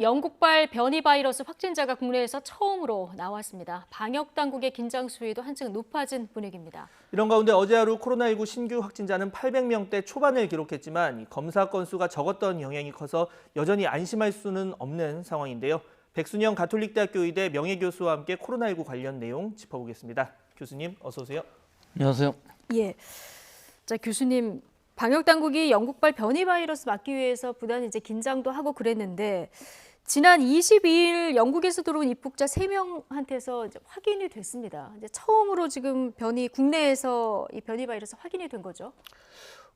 영국발 변이 바이러스 확진자가 국내에서 처음으로 나왔습니다. 방역 당국의 긴장 수위도 한층 높아진 분위기입니다. 이런 가운데 어제 하루 코로나19 신규 확진자는 800명대 초반을 기록했지만 검사 건수가 적었던 영향이 커서 여전히 안심할 수는 없는 상황인데요. 백순영 가톨릭대학교 의대 명예교수와 함께 코로나19 관련 내용 짚어보겠습니다. 교수님 어서 오세요. 안녕하세요. 예, 자 교수님, 방역 당국이 영국발 변이 바이러스 막기 위해서 부단 이제 긴장도 하고 그랬는데 지난 22일 영국에서 들어온 입국자 3명한테서 이제 확인이 됐습니다. 이제 처음으로 지금 국내에서 이 변이 바이러스 확인이 된 거죠.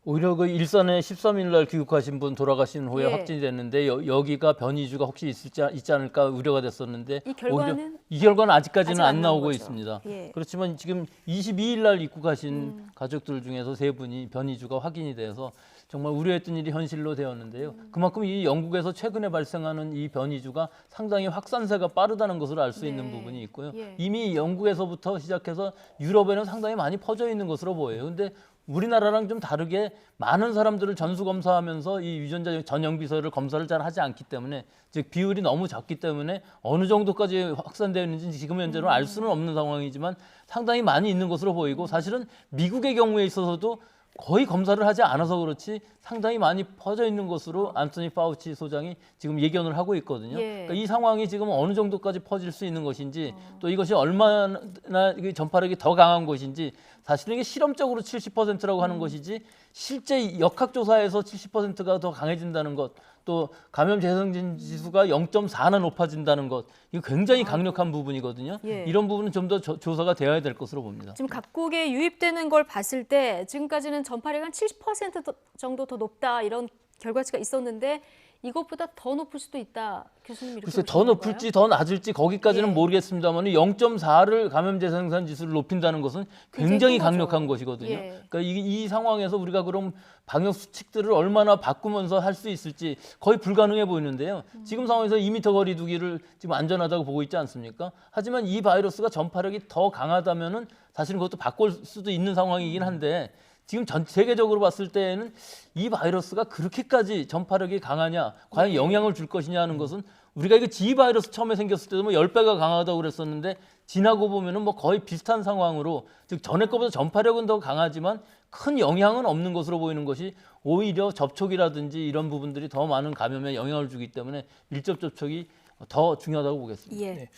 오히려 그 일산에 13일 날 귀국하신 분 돌아가신 후에 예. 확진이 됐는데 여기가 변이주가 혹시 있지 않을까 우려가 됐었는데 이 결과는 이 결과는 아직까지는 아직 안 안 나온 나오고 거죠. 있습니다. 예. 그렇지만 지금 22일 날 입국하신 가족들 중에서 3분이 변이주가 확인이 돼서 정말 우려했던 일이 현실로 되었는데요. 그만큼 이 영국에서 최근에 발생하는 이 변이주가 상당히 확산세가 빠르다는 것을 알 수 있는 네. 부분이 있고요. 예. 이미 영국에서부터 시작해서 유럽에는 상당히 많이 퍼져 있는 것으로 보여요. 근데 우리나라랑 좀 다르게 많은 사람들을 전수 검사하면서 이 유전자 전형 비서를 검사를 잘 하지 않기 때문에 즉 비율이 너무 작기 때문에 어느 정도까지 확산되어 있는지 지금 현재는 알 수는 없는 상황이지만 상당히 많이 있는 것으로 보이고 사실은 미국의 경우에 있어서도 거의 검사를 하지 않아서 그렇지 상당히 많이 퍼져 있는 것으로 안토니 파우치 소장이 지금 예견을 하고 있거든요. 예. 그러니까 이 상황이 지금 어느 정도까지 퍼질 수 있는 것인지 또 이것이 얼마나 전파력이 더 강한 것인지 사실은 이게 실험적으로 70%라고 하는 것이지 실제 역학조사에서 70%가 더 강해진다는 것, 또 감염 재생진 지수가 0.4나 높아진다는 것, 이거 굉장히 강력한 부분이거든요. 예. 이런 부분은 좀 더 조사가 되어야 될 것으로 봅니다. 지금 각국에 유입되는 걸 봤을 때 지금까지는 전파력이 한 70% 정도 더 높다 이런 결과치가 있었는데 이것보다 더 높을 수도 있다. 교수님 이렇게 글쎄 더 보시는 높을지 더 낮을지 거기까지는 예. 모르겠습니다만 0.4를 감염 재생산 지수를 높인다는 것은 굉장히 큰 거죠. 강력한 것이거든요. 예. 그러니까 이 상황에서 우리가 그럼 방역 수칙들을 얼마나 바꾸면서 할 수 있을지 거의 불가능해 보이는데요. 지금 상황에서 2m 거리 두기를 지금 안전하다고 보고 있지 않습니까? 하지만 이 바이러스가 전파력이 더 강하다면은 사실은 그것도 바꿀 수도 있는 상황이긴 한데 지금 전 세계적으로 봤을 때에는 이 바이러스가 그렇게까지 전파력이 강하냐, 과연 영향을 줄 것이냐 하는 것은 우리가 이거 G 바이러스 처음에 생겼을 때도 뭐 10배가 강하다고 그랬었는데 지나고 보면은 뭐 거의 비슷한 상황으로 즉 전에 거보다 전파력은 더 강하지만 큰 영향은 없는 것으로 보이는 것이 오히려 접촉이라든지 이런 부분들이 더 많은 감염에 영향을 주기 때문에 밀접 접촉이 더 중요하다고 보겠습니다. 예. 네.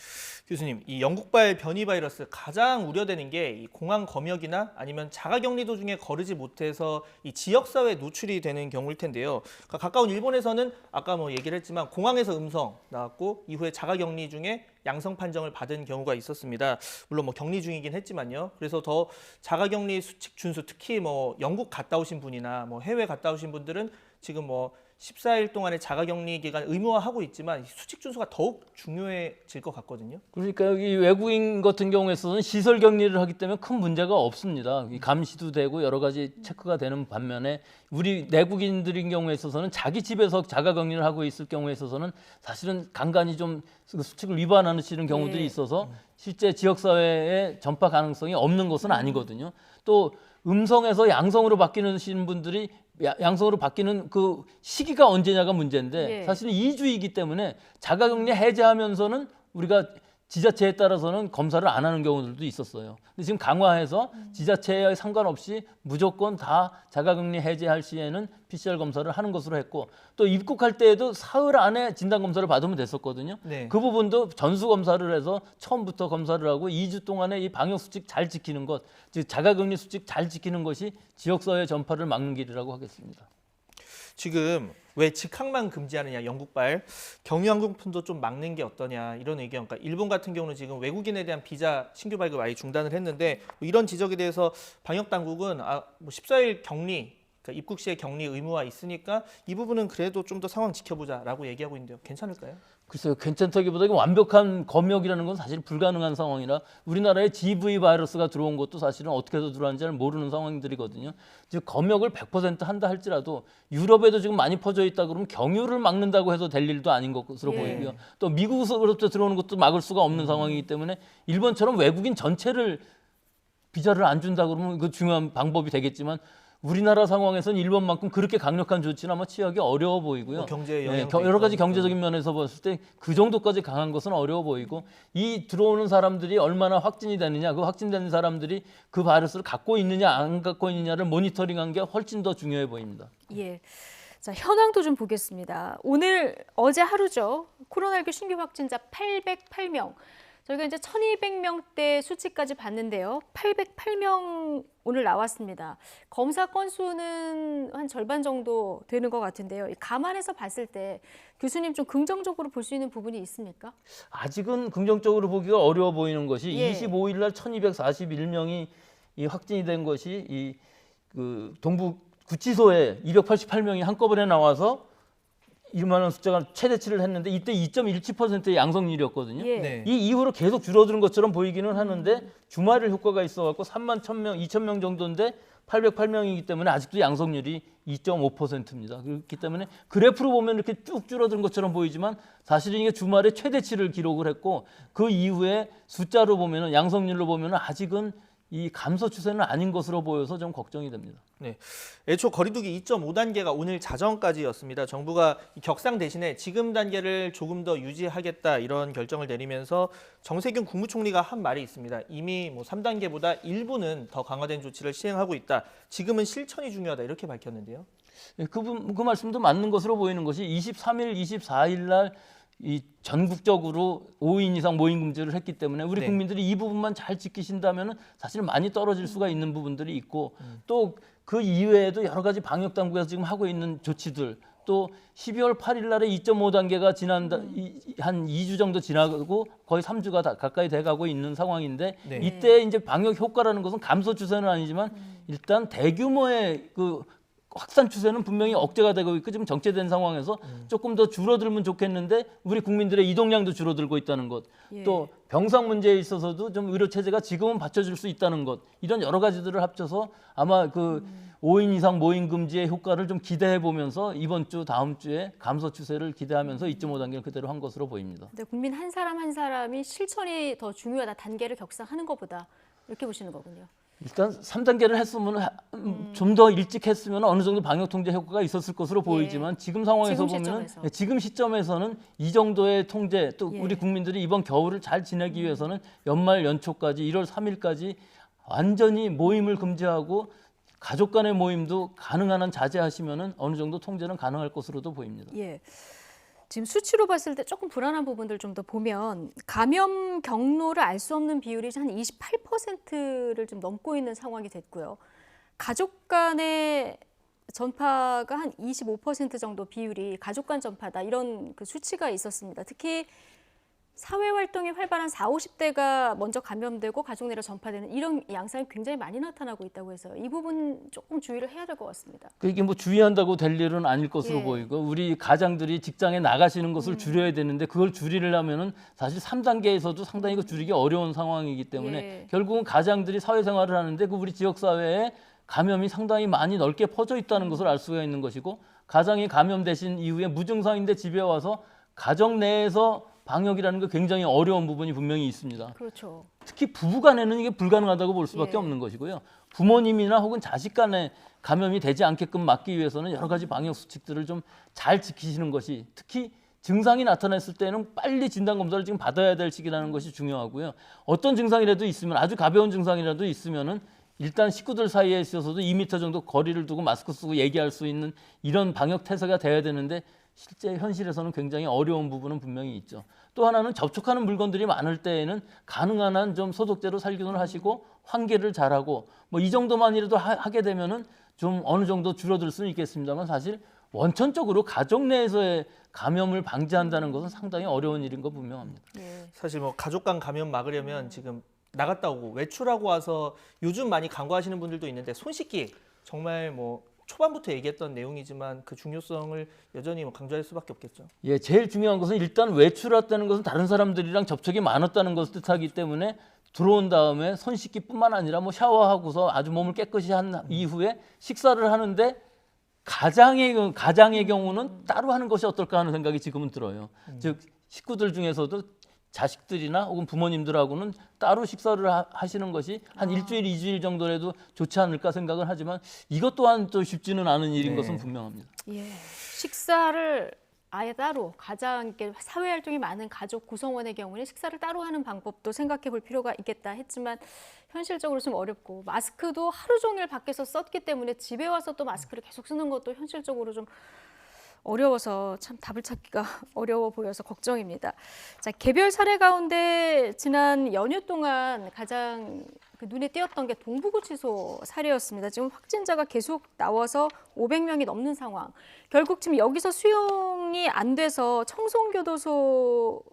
교수님, 이 영국발 변이 바이러스 가장 우려되는 게 이 공항 검역이나 아니면 자가격리 도중에 거르지 못해서 이 지역사회에 노출이 되는 경우일 텐데요. 그러니까 가까운 일본에서는 아까 뭐 얘기를 했지만 공항에서 음성 나왔고 이후에 자가격리 중에 양성 판정을 받은 경우가 있었습니다. 물론 뭐 격리 중이긴 했지만요. 그래서 더 자가격리 수칙 준수, 특히 뭐 영국 갔다 오신 분이나 뭐 해외 갔다 오신 분들은 지금 뭐 14일 동안의 자가격리 기간 의무화하고 있지만 수칙 준수가 더욱 중요해질 것 같거든요. 그러니까 여기 외국인 같은 경우에서는 시설 격리를 하기 때문에 큰 문제가 없습니다. 이 감시도 되고 여러 가지 체크가 되는 반면에 우리 내국인들인 경우에 있어서는 자기 집에서 자가 격리를 하고 있을 경우에 있어서는 사실은 간간이 좀 수칙을 위반하는 경우들이 네. 있어서 실제 지역 사회에 전파 가능성이 없는 것은 아니거든요. 또 음성에서 양성으로 바뀌는 분들이 양성으로 바뀌는 그 시기가 언제냐가 문제인데 예. 사실은 2주이기 때문에 자가격리 해제하면서는 우리가 지자체에 따라서는 검사를 안 하는 경우들도 있었어요. 근데 지금 강화해서 지자체에 상관없이 무조건 다 자가격리 해제할 시에는 PCR 검사를 하는 것으로 했고 또 입국할 때에도 사흘 안에 진단 검사를 받으면 됐었거든요. 네. 그 부분도 전수 검사를 해서 처음부터 검사를 하고 2주 동안에 이 방역 수칙 잘 지키는 것, 즉 자가격리 수칙 잘 지키는 것이 지역사회 전파를 막는 길이라고 하겠습니다. 지금 왜 직항만 금지하느냐, 영국발 경유항공편도 좀 막는 게 어떠냐 이런 의견. 그러니까 일본 같은 경우는 지금 외국인에 대한 비자 신규 발급 아예 중단을 했는데 뭐 이런 지적에 대해서 방역 당국은 뭐 14일 격리, 그러니까 입국 시에 격리 의무화 있으니까 이 부분은 그래도 좀 더 상황 지켜보자라고 얘기하고 있는데요. 괜찮을까요? 글쎄요, 괜찮다기보다 이게 완벽한 검역이라는 건 사실 불가능한 상황이라 우리나라에 GV 바이러스가 들어온 것도 사실은 어떻게 해서 들어왔는지 모르는 상황들이거든요. 즉 검역을 100% 한다 할지라도 유럽에도 지금 많이 퍼져 있다 그러면 경유를 막는다고 해서 될 일도 아닌 것으로 예. 보이고요. 또 미국으로부터 들어오는 것도 막을 수가 없는 상황이기 때문에 일본처럼 외국인 전체를 비자를 안 준다 그러면 그 중요한 방법이 되겠지만 우리나라 상황에서는 일본만큼 그렇게 강력한 조치는 아마 취하기 어려워 보이고요. 뭐 경제 네, 영향도 여러 가지 있고. 경제적인 면에서 봤을 때 그 정도까지 강한 것은 어려워 보이고 이 들어오는 사람들이 얼마나 확진이 되느냐, 그 확진된 사람들이 그 바이러스를 갖고 있느냐 안 갖고 있느냐를 모니터링한 게 훨씬 더 중요해 보입니다. 예. 자, 현황도 좀 보겠습니다. 어제 하루죠. 코로나19 신규 확진자 808명. 저희가 이제 1200명대 수치까지 봤는데요. 808명 오늘 나왔습니다. 검사 건수는 한 절반 정도 되는 것 같은데요. 감안해서 봤을 때 교수님 좀 긍정적으로 볼 수 있는 부분이 있습니까? 아직은 긍정적으로 보기가 어려워 보이는 것이 예. 25일 날 1241명이 이 확진이 된 것이 이 그 동부 구치소에 288명이 한꺼번에 나와서 이만한 숫자가 최대치를 했는데 이때 2.17%의 양성률이었거든요. 예. 네. 이 이후로 계속 줄어드는 것처럼 보이기는 하는데 주말에 효과가 있어갖고 3만 1,000명, 2,000명 정도인데 808명이기 때문에 아직도 양성률이 2.5%입니다. 그렇기 때문에 그래프로 보면 이렇게 쭉 줄어든 것처럼 보이지만 사실은 이게 주말에 최대치를 기록을 했고 그 이후에 숫자로 보면은 양성률로 보면은 아직은 이 감소 추세는 아닌 것으로 보여서 좀 걱정이 됩니다. 네, 애초 거리두기 2.5단계가 오늘 자정까지였습니다. 정부가 이 격상 대신에 지금 단계를 조금 더 유지하겠다 이런 결정을 내리면서 정세균 국무총리가 한 말이 있습니다. 이미 3단계보다 일부는 더 강화된 조치를 시행하고 있다. 지금은 실천이 중요하다 이렇게 밝혔는데요. 예, 그 말씀도 맞는 것으로 보이는 것이 23일, 24일 날 이 전국적으로 5인 이상 모임 금지를 했기 때문에 우리 네. 국민들이 이 부분만 잘 지키신다면 사실 많이 떨어질 수가 있는 부분들이 있고 또 그 이외에도 여러 가지 방역 당국에서 지금 하고 있는 조치들 또 12월 8일 날에 2.5단계가 한 2주 정도 지나고 거의 3주가 가까이 돼가고 있는 상황인데 네. 이때 이제 방역 효과라는 것은 감소 추세는 아니지만 일단 대규모의 그 확산 추세는 분명히 억제가 되고 있고 지금 정체된 상황에서 조금 더 줄어들면 좋겠는데 우리 국민들의 이동량도 줄어들고 있다는 것, 예. 또 병상 문제에 있어서도 좀 의료 체제가 지금은 받쳐줄 수 있다는 것, 이런 여러 가지들을 합쳐서 아마 그 5인 이상 모임 금지의 효과를 좀 기대해 보면서 이번 주 다음 주에 감소 추세를 기대하면서 2.5단계를 그대로 한 것으로 보입니다. 근데 국민 한 사람 한 사람이 실천이 더 중요하다. 단계를 격상하는 것보다 이렇게 보시는 거군요. 일단 3단계를 했으면 좀 더 일찍 했으면 어느 정도 방역 통제 효과가 있었을 것으로 보이지만 지금 상황에서 지금 보면 시점에서. 지금 시점에서는 이 정도의 통제 또 예. 우리 국민들이 이번 겨울을 잘 지내기 위해서는 연말 연초까지 1월 3일까지 완전히 모임을 금지하고 가족 간의 모임도 가능한 한 자제하시면은 어느 정도 통제는 가능할 것으로도 보입니다. 예. 지금 수치로 봤을 때 조금 불안한 부분들 좀 더 보면 감염 경로를 알 수 없는 비율이 한 28%를 좀 넘고 있는 상황이 됐고요. 가족 간의 전파가 한 25% 정도 비율이 가족 간 전파다 이런 그 수치가 있었습니다. 특히 사회 활동이 활발한 40, 50대가 먼저 감염되고 가족 내로 전파되는 이런 양상이 굉장히 많이 나타나고 있다고 해서 이 부분 조금 주의를 해야 될 것 같습니다. 이게 뭐 주의한다고 될 일은 아닐 것으로 예. 보이고 우리 가장들이 직장에 나가시는 것을 줄여야 되는데 그걸 줄이려면은 사실 3단계에서도 상당히 그 줄이기 어려운 상황이기 때문에 예. 결국은 가장들이 사회생활을 하는데 그 우리 지역 사회에 감염이 상당히 많이 넓게 퍼져 있다는 것을 알 수가 있는 것이고 가장이 감염되신 이후에 무증상인데 집에 와서 가정 내에서 방역이라는 게 굉장히 어려운 부분이 분명히 있습니다. 그렇죠. 특히 부부간에는 이게 불가능하다고 볼 수밖에 예. 없는 것이고요. 부모님이나 혹은 자식 간에 감염이 되지 않게끔 막기 위해서는 여러 가지 방역 수칙들을 좀 잘 지키시는 것이 특히 증상이 나타났을 때는 빨리 진단 검사를 지금 받아야 될 시기라는 것이 중요하고요. 어떤 증상이라도 있으면 아주 가벼운 증상이라도 있으면은 일단 식구들 사이에 있어서도 2m 정도 거리를 두고 마스크 쓰고 얘기할 수 있는 이런 방역 태세가 돼야 되는데 실제 현실에서는 굉장히 어려운 부분은 분명히 있죠. 또 하나는 접촉하는 물건들이 많을 때에는 가능한 한 좀 소독제로 살균을 하시고 환기를 잘하고 뭐 이 정도만이라도 하게 되면은 좀 어느 정도 줄어들 수는 있겠습니다만 사실 원천적으로 가족 내에서의 감염을 방지한다는 것은 상당히 어려운 일인 거 분명합니다. 예. 사실 가족 간 감염 막으려면 지금 나갔다 오고 외출하고 와서 요즘 많이 간과하시는 분들도 있는데 손 씻기 정말 초반부터 얘기했던 내용이지만 그 중요성을 여전히 강조할 수밖에 없겠죠. 예, 제일 중요한 것은 일단 외출했다는 것은 다른 사람들이랑 접촉이 많았다는 것을 뜻하기 때문에 들어온 다음에 손 씻기뿐만 아니라 샤워하고서 아주 몸을 깨끗이 한 이후에 식사를 하는데 가장의 경우는 따로 하는 것이 어떨까 하는 생각이 지금은 들어요. 즉 식구들 중에서도 자식들이나 혹은 부모님들하고는 따로 식사를 하시는 것이 한 일주일, 2주일 정도라도 좋지 않을까 생각을 하지만 이것 또한 또 쉽지는 않은 일인 것은 분명합니다. 예. 식사를 아예 따로 가장 사회 활동이 많은 가족 구성원의 경우는 식사를 따로 하는 방법도 생각해 볼 필요가 있겠다 했지만 현실적으로 좀 어렵고 마스크도 하루 종일 밖에서 썼기 때문에 집에 와서 또 마스크를 계속 쓰는 것도 현실적으로 좀 어려워서 참 답을 찾기가 어려워 보여서 걱정입니다. 자, 개별 사례 가운데 지난 연휴 동안 가장 눈에 띄었던 게 동부구치소 사례였습니다. 지금 확진자가 계속 나와서 500명이 넘는 상황. 결국 지금 여기서 수용이 안 돼서 청송교도소로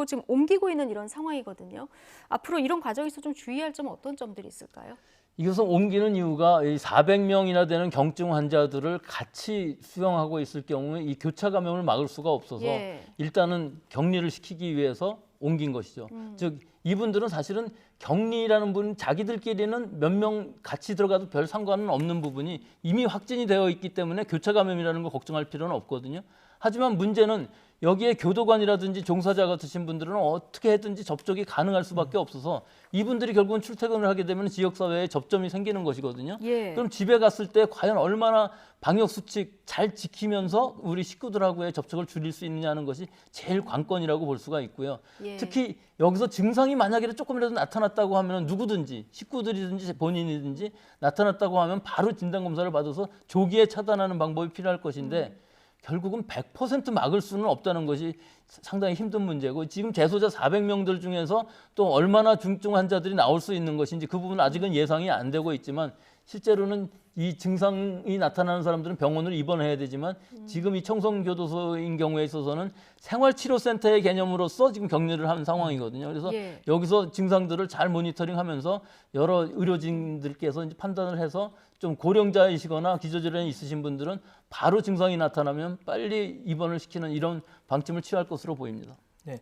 지금 옮기고 있는 이런 상황이거든요. 앞으로 이런 과정에서 좀 주의할 점 어떤 점들이 있을까요? 이것을 옮기는 이유가 이 400명이나 되는 경증 환자들을 같이 수용하고 있을 경우에 이 교차 감염을 막을 수가 없어서 예. 일단은 격리를 시키기 위해서 옮긴 것이죠. 즉 이분들은 사실은 격리라는 분 자기들끼리는 몇 명 같이 들어가도 별 상관은 없는 부분이 이미 확진이 되어 있기 때문에 교차 감염이라는 거 걱정할 필요는 없거든요. 하지만 문제는 여기에 교도관이라든지 종사자 같으신 분들은 어떻게 해든지 접촉이 가능할 수밖에 없어서 이분들이 결국은 출퇴근을 하게 되면 지역사회에 접점이 생기는 것이거든요. 예. 그럼 집에 갔을 때 과연 얼마나 방역수칙 잘 지키면서 우리 식구들하고의 접촉을 줄일 수 있느냐는 것이 제일 관건이라고 볼 수가 있고요. 예. 특히 여기서 증상이 만약에 조금이라도 나타났다고 하면 누구든지 식구들이든지 본인이든지 나타났다고 하면 바로 진단검사를 받아서 조기에 차단하는 방법이 필요할 것인데 결국은 100% 막을 수는 없다는 것이 상당히 힘든 문제고 지금 재소자 400명들 중에서 또 얼마나 중증 환자들이 나올 수 있는 것인지 그 부분은 아직은 예상이 안 되고 있지만 실제로는 이 증상이 나타나는 사람들은 병원으로 입원해야 되지만 지금 이 청송교도소인 경우에 있어서는 생활치료센터의 개념으로서 지금 격리를 한 상황이거든요. 그래서 예. 여기서 증상들을 잘 모니터링하면서 여러 의료진들께서 이제 판단을 해서 좀 고령자이시거나 기저질환이 있으신 분들은 바로 증상이 나타나면 빨리 입원을 시키는 이런 방침을 취할 것으로 보입니다. 네.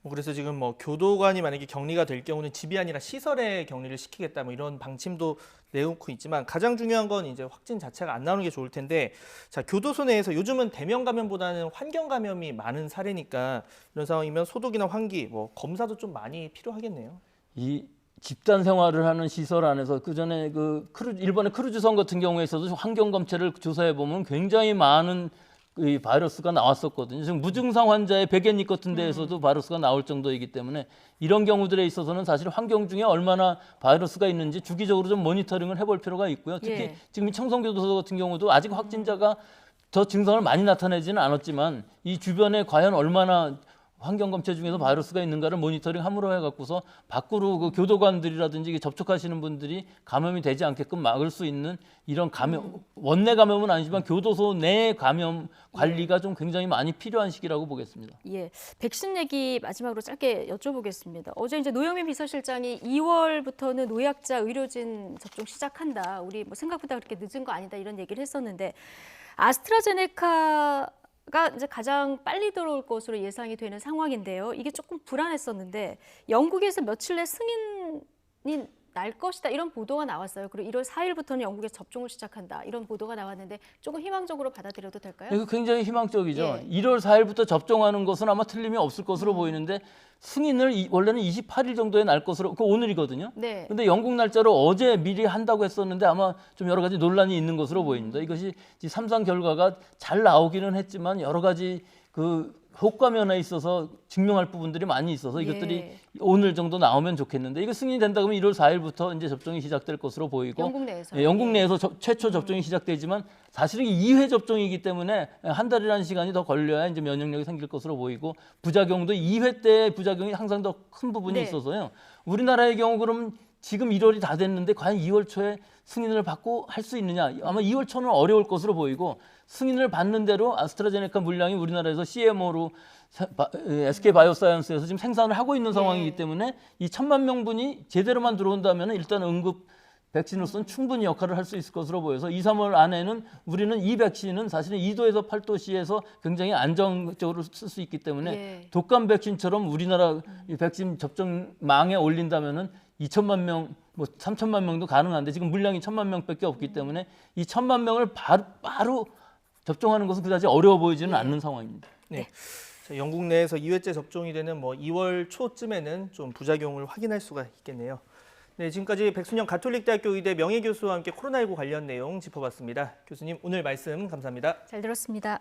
그래서 지금 뭐 교도관이 만약에 격리가 될 경우는 집이 아니라 시설에 격리를 시키겠다 뭐 이런 방침도 내놓고 있지만 가장 중요한 건 이제 확진 자체가 안 나오는 게 좋을 텐데 자, 교도소 내에서 요즘은 대면 감염보다는 환경 감염이 많은 사례니까 이런 상황이면 소독이나 환기, 뭐 검사도 좀 많이 필요하겠네요. 이 집단 생활을 하는 시설 안에서 그 전에 일본의 크루즈선 같은 경우에 있어서 환경 검체를 조사해 보면 굉장히 많은 이 바이러스가 나왔었거든요. 지금 무증상 환자의 백엔닉 같은 데에서도 바이러스가 나올 정도이기 때문에 이런 경우들에 있어서는 사실 환경 중에 얼마나 바이러스가 있는지 주기적으로 좀 모니터링을 해볼 필요가 있고요. 특히 예. 지금 이 청송교도소 같은 경우도 아직 확진자가 더 증상을 많이 나타내지는 않았지만 이 주변에 과연 얼마나 환경 검체 중에서 바이러스가 있는가를 모니터링함으로 해갖고서 밖으로 그 교도관들이라든지 접촉하시는 분들이 감염이 되지 않게끔 막을 수 있는 이런 감염 원내 감염은 아니지만 교도소 내 감염 관리가 좀 굉장히 많이 필요한 시기라고 보겠습니다. 예, 백신 얘기 마지막으로 짧게 여쭤보겠습니다. 어제 이제 노영민 비서실장이 2월부터는 노약자 의료진 접종 시작한다. 우리 뭐 생각보다 그렇게 늦은 거 아니다 이런 얘기를 했었는데 아스트라제네카가 이제 가장 빨리 들어올 것으로 예상이 되는 상황인데요. 이게 조금 불안했었는데 영국에서 며칠 내 승인이 날 것이다 이런 보도가 나왔어요. 그리고 1월 4일부터는 영국에서 접종을 시작한다 이런 보도가 나왔는데 조금 희망적으로 받아들여도 될까요? 이거 굉장히 희망적이죠. 예. 1월 4일부터 접종하는 것은 아마 틀림이 없을 것으로 보이는데 승인을 원래는 28일 정도에 날 것으로 그 오늘이거든요. 네. 근데 영국 날짜로 어제 미리 한다고 했었는데 아마 좀 여러 가지 논란이 있는 것으로 보입니다. 이것이 3상 결과가 잘 나오기는 했지만 여러 가지 그 효과 면에 있어서 증명할 부분들이 많이 있어서 이것들이 예. 오늘 정도 나오면 좋겠는데 이거 승인이 된다 그러면 1월 4일부터 이제 접종이 시작될 것으로 보이고 영국 내에서. 예, 영국 내에서 최초 접종이 시작되지만 사실은 2회 접종이기 때문에 한 달이라는 시간이 더 걸려야 이제 면역력이 생길 것으로 보이고 부작용도 2회 때 부작용이 항상 더 큰 부분이 네. 있어서요. 우리나라의 경우 그럼 지금 1월이 다 됐는데 과연 2월 초에 승인을 받고 할 수 있느냐? 아마 2월 초는 어려울 것으로 보이고 승인을 받는 대로 아스트라제네카 물량이 우리나라에서 CMO로 SK바이오사이언스에서 지금 생산을 하고 있는 상황이기 때문에 이 1,000만 명분이 제대로만 들어온다면 일단 응급 백신으로서는 충분히 역할을 할 수 있을 것으로 보여서 2, 3월 안에는 우리는 이 백신은 사실은 2도에서 8도씨에서 굉장히 안정적으로 쓸 수 있기 때문에 예. 독감 백신처럼 우리나라 이 백신 접종망에 올린다면은 2천만 명, 뭐 3천만 명도 가능한데 지금 물량이 1,000만 명밖에 없기 때문에 이 1,000만 명을 바로 접종하는 것은 그다지 어려워 보이지는 않는 상황입니다. 네. 자, 영국 내에서 2회째 접종이 되는 2월 초쯤에는 좀 부작용을 확인할 수가 있겠네요. 네, 지금까지 백순영 가톨릭대학교 의대 명예교수와 함께 코로나19 관련 내용 짚어봤습니다. 교수님, 오늘 말씀 감사합니다. 잘 들었습니다.